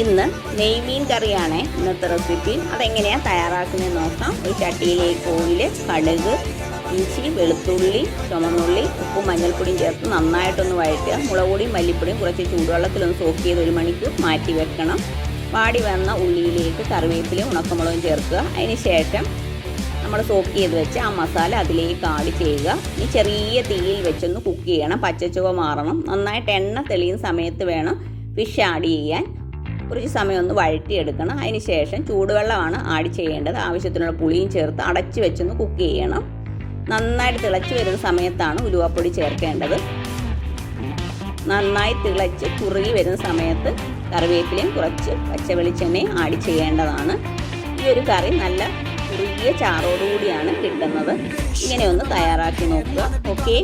ഇന്ന് നെയ്മീൻ കറിയാണ് ഇന്നത്തെ റെസിപ്പി. അതെങ്ങനെയാണ് തയ്യാറാക്കുന്നത് നോക്കാം. ഒരു ചട്ടിയിലേക്ക് ഓയിൽ, കടുക്, ഇഞ്ചി, വെളുത്തുള്ളി, ചുമന്നുള്ളി, ഉപ്പും മഞ്ഞൾപ്പൊടിയും ചേർത്ത് നന്നായിട്ടൊന്ന് വഴറ്റുക. മുളക് പൊടിയും മല്ലിപ്പൊടിയും കുറച്ച് ചൂടുവെള്ളത്തിലൊന്ന് സോക്ക് ചെയ്ത് 1 മണിക്കൂർ മാറ്റി വെക്കണം. വാടി വന്ന ഉള്ളിയിലേക്ക് കറിവേപ്പിലയും ഉണക്കമുളകും ചേർക്കുക. അതിന് ശേഷം നമ്മൾ സോക്ക് ചെയ്ത് വെച്ച് ആ മസാല അതിലേക്ക് ആഡ് ചെയ്യുക. ഇനി ചെറിയ തീയിൽ വെച്ചൊന്ന് കുക്ക് ചെയ്യണം. പച്ചച്ചുവ മാറണം. നന്നായിട്ട് എണ്ണ തെളിയുന്ന സമയത്ത് വേണം ഫിഷ് ആഡ് ചെയ്യാൻ. കുറച്ച് സമയം ഒന്ന് വഴറ്റിയെടുക്കണം. അതിന് ശേഷം ചൂടുവെള്ളമാണ് ആഡ് ചെയ്യേണ്ടത്. ആവശ്യത്തിനുള്ള പുളിയും ചേർത്ത് അടച്ച് വെച്ചൊന്ന് കുക്ക് ചെയ്യണം. നന്നായിട്ട് തിളച്ച് വരുന്ന സമയത്താണ് ഉലുവാപ്പൊടി ചേർക്കേണ്ടത്. നന്നായി തിളച്ച് കുറുകി വരുന്ന സമയത്ത് കറിവേപ്പിലയും കുറച്ച് പച്ച വെളിച്ചെണ്ണയും ആഡ് ചെയ്യേണ്ടതാണ്. ഈ ഒരു കറി നല്ല കുറുകിയ ചാറോടുകൂടിയാണ് കിട്ടുന്നത്. ഇങ്ങനെ ഒന്ന് തയ്യാറാക്കി നോക്കുക. ഓക്കെ.